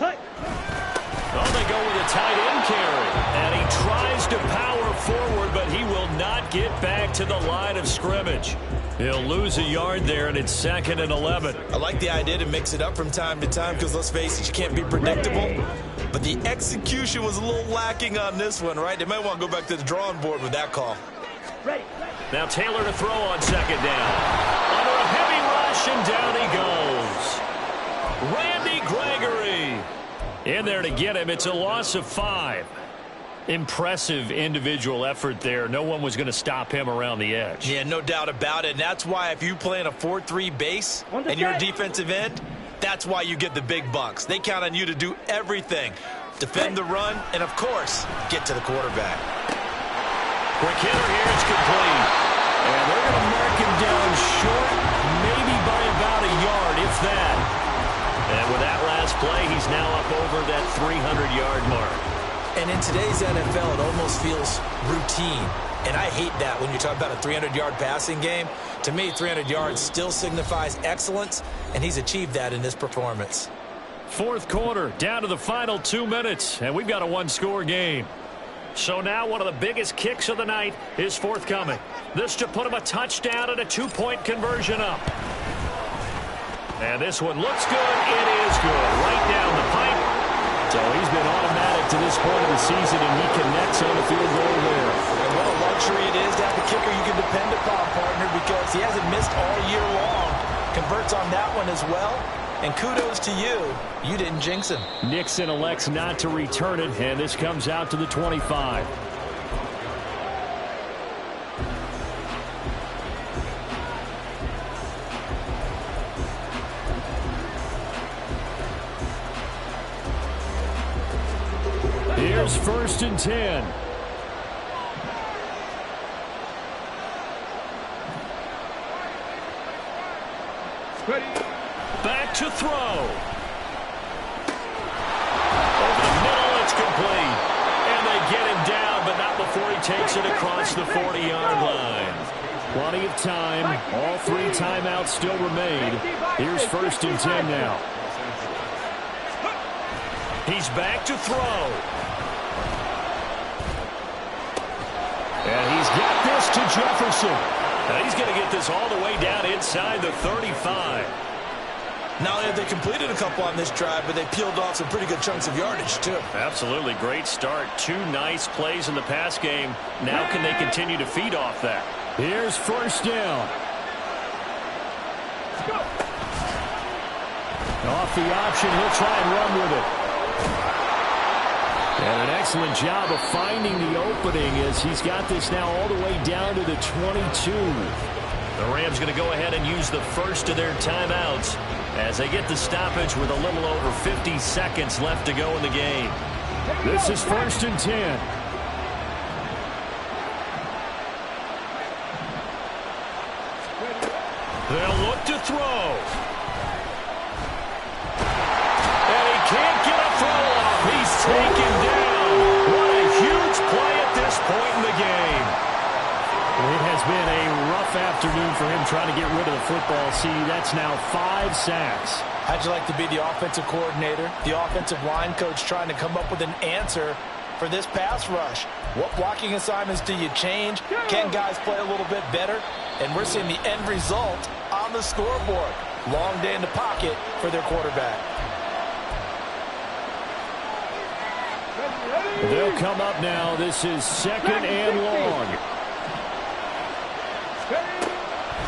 Oh, they go with a tight end carry. And he tries to power forward, but he will not get back to the line of scrimmage. He'll lose a yard there, and it's 2nd and 11. I like the idea to mix it up from time to time because, let's face it, you can't be predictable. But the execution was a little lacking on this one, right? They might want to go back to the drawing board with that call. Now Taylor to throw on 2nd down. Under a heavy rush, and down he goes. Randy Gregory in there to get him. It's a loss of 5. Impressive individual effort there. No one was going to stop him around the edge. Yeah, no doubt about it. And that's why if you play in a 4-3 base and you're a defensive end, that's why you get the big bucks. They count on you to do everything. Defend the run and, of course, get to the quarterback. Quick hitter here. It's complete. And they're going to mark him down short, maybe by about a yard, if that. And with that last play, he's now up over that 300-yard mark. And in today's NFL, it almost feels routine. And I hate that when you talk about a 300-yard passing game. To me, 300 yards still signifies excellence, and he's achieved that in this performance. 4th quarter, down to the final 2 minutes, and we've got a one-score game. So now one of the biggest kicks of the night is forthcoming. This to put him a touchdown and a 2-point conversion up. And this one looks good. It is good. Right down the pipe. So he's been automatic to this point of the season, and he connects on the field goal there. And what a luxury it is to have a kicker you can depend upon, partner, because he hasn't missed all year long. Converts on that one as well. And kudos to you. You didn't jinx him. Nixon elects not to return it, and this comes out to the 25. Here's 1st and 10. Back to throw. Over the middle, it's complete. And they get him down, but not before he takes it across the 40-yard line. Plenty of time. All 3 timeouts still remain. Here's 1st and 10 now. He's back to throw. And he's got this to Jefferson. Now he's going to get this all the way down inside the 35. Not only have they completed a couple on this drive, but they peeled off some pretty good chunks of yardage, too. Absolutely. Great start. 2 nice plays in the pass game. Now can they continue to feed off that? Here's 1st down. Off the option, he'll try and run with it. And an excellent job of finding the opening as he's got this now all the way down to the 22. The Rams going to go ahead and use the first of their timeouts as they get the stoppage with a little over 50 seconds left to go in the game. This is 1st and 10. They'll look to throw. And he can't get a throw off. He's taken down. What a huge play at this point in the game. It has been a rough afternoon for him trying to get rid of the football. See, that's now 5 sacks. How'd you like to be the offensive coordinator, the offensive line coach trying to come up with an answer for this pass rush? What blocking assignments do you change? Can guys play a little bit better? And we're seeing the end result on the scoreboard. Long day in the pocket for their quarterback. They'll come up now. This is 2nd and long.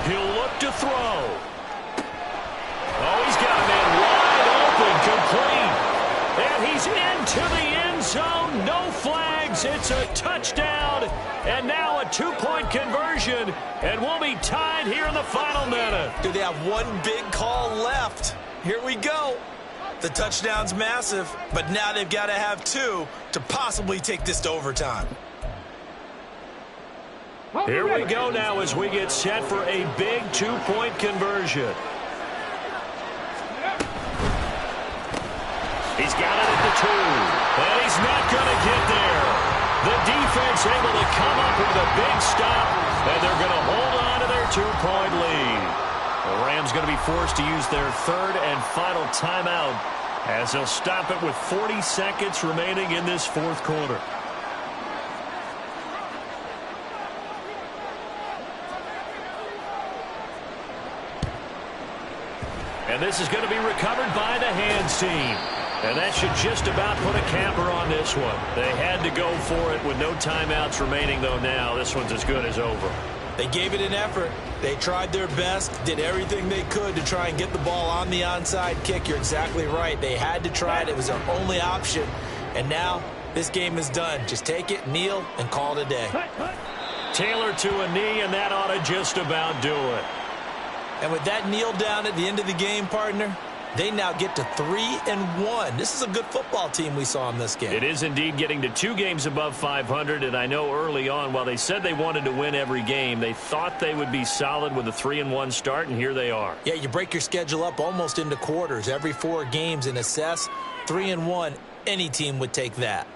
He'll look to throw. Oh, he's got a man wide open, complete. And he's into the end zone. No flags. It's a touchdown. And now a 2-point conversion. And we'll be tied here in the final minute. Do they have one big call left? Here we go. The touchdown's massive, but now they've got to have 2 to possibly take this to overtime. Here we go now as we get set for a big two-point conversion. He's got it at the 2, and he's not going to get there. The defense able to come up with a big stop, and they're going to hold on to their two-point lead. The Rams going to be forced to use their third and final timeout as they'll stop it with 40 seconds remaining in this fourth quarter. And this is going to be recovered by the hands team. And that should just about put a capper on this one. They had to go for it with no timeouts remaining, though now. This one's as good as over. They gave it an effort. They tried their best, did everything they could to try and get the ball on the onside kick. You're exactly right. They had to try it. It was their only option. And now this game is done. Just take it, kneel, and call it a day. Taylor to a knee, and that ought to just about do it. And with that kneel down at the end of the game, partner, they now get to 3-1. This is a good football team we saw in this game. It is indeed getting to 2 games above 500, and I know early on, while they said they wanted to win every game, they thought they would be solid with a 3-1 start, and here they are. Yeah, you break your schedule up almost into quarters, every 4 games, and assess 3-1. Any team would take that.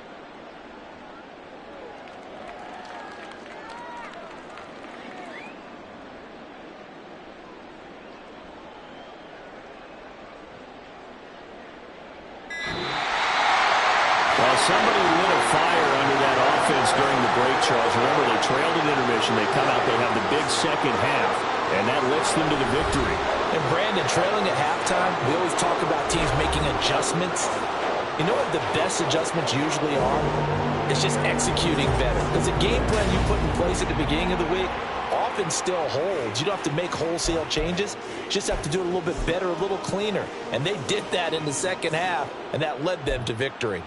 Somebody lit a fire under that offense during the break, Charles. Remember, they trailed at intermission. They come out, they have the big second half, and that lifts them to the victory. And Brandon, trailing at halftime, we always talk about teams making adjustments. You know what the best adjustments usually are? It's just executing better. Because the game plan you put in place at the beginning of the week often still holds. You don't have to make wholesale changes. You just have to do it a little bit better, a little cleaner. And they did that in the second half, and that led them to victory.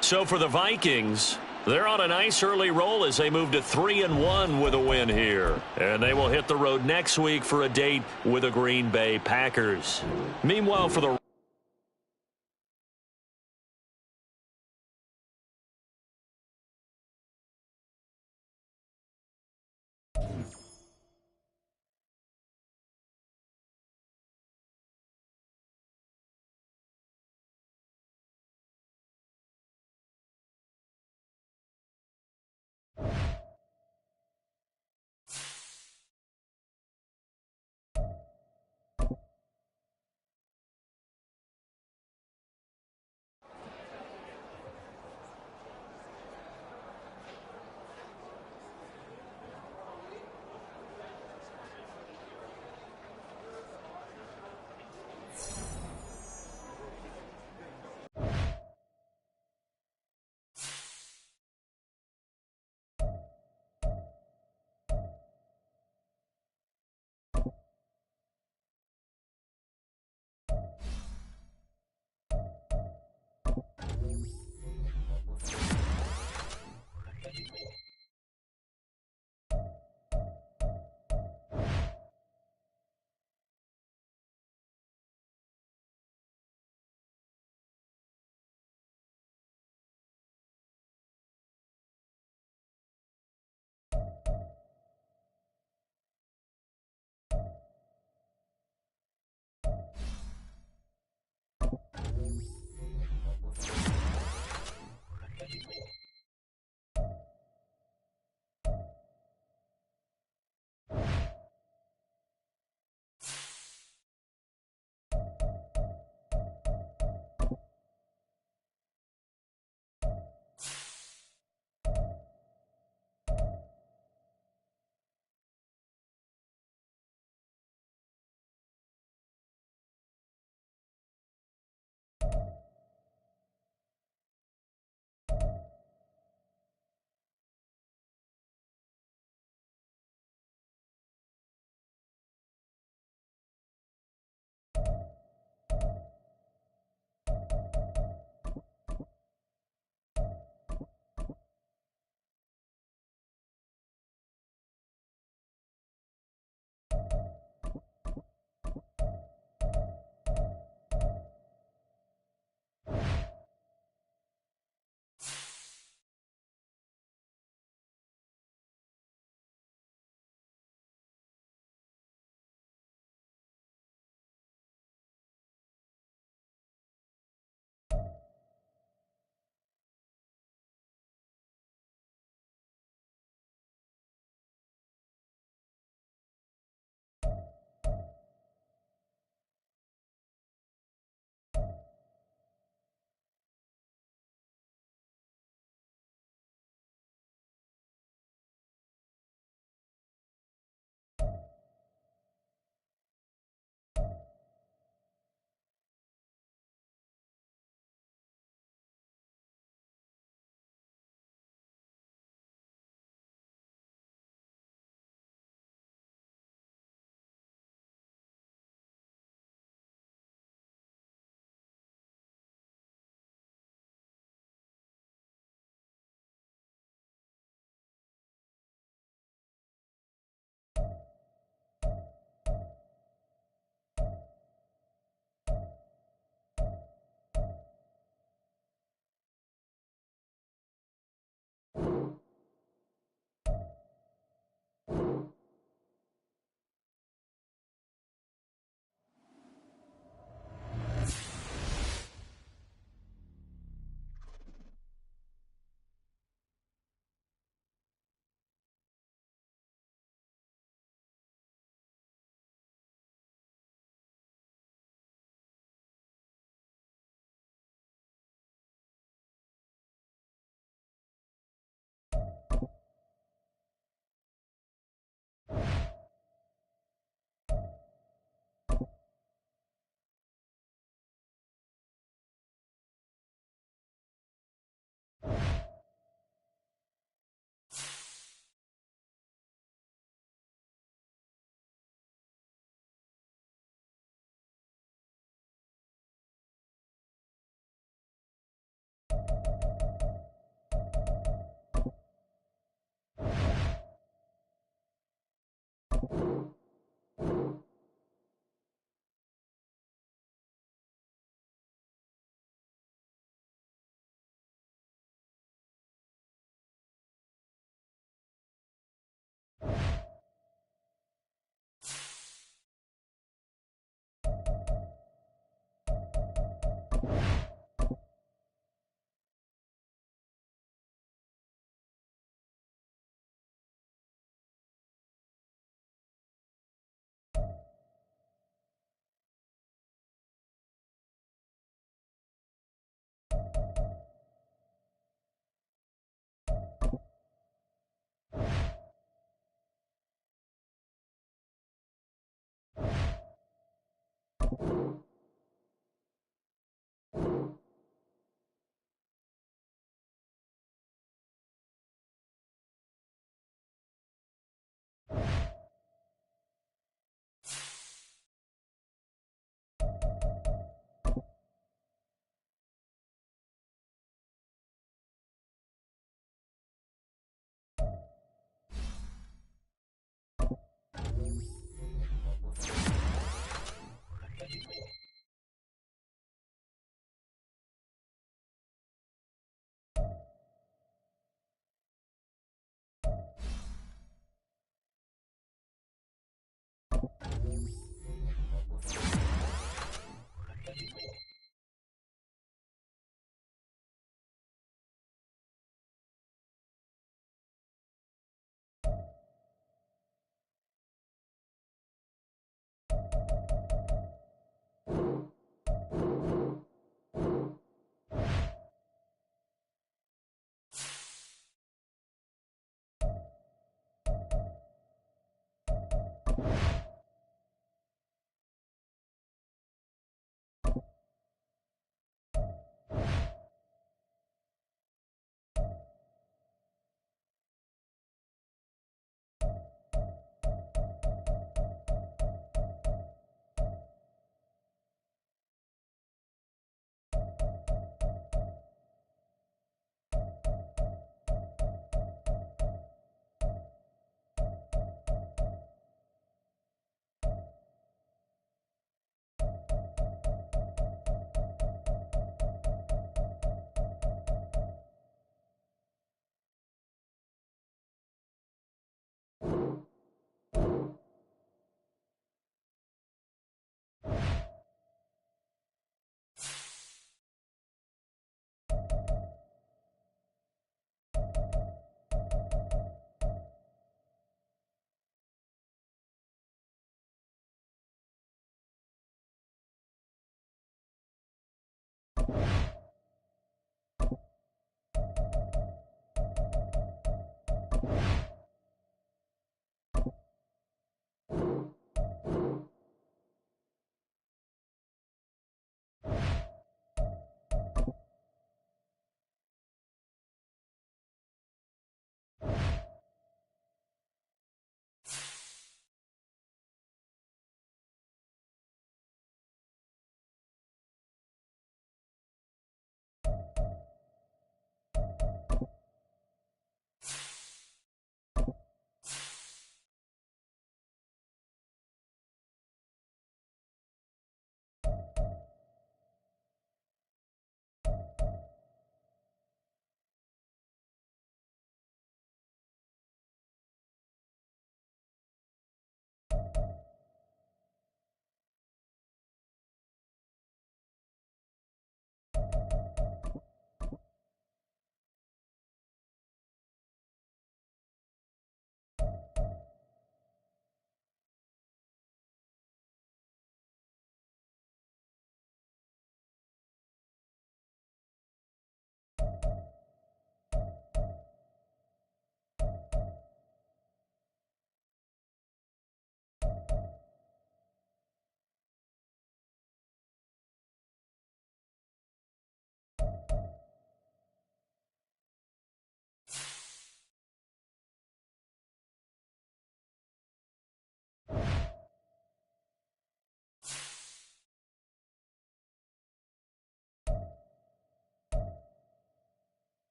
So for the Vikings, they're on a nice early roll as they move to 3-1 with a win here. And they will hit the road next week for a date with the Green Bay Packers. Meanwhile, for the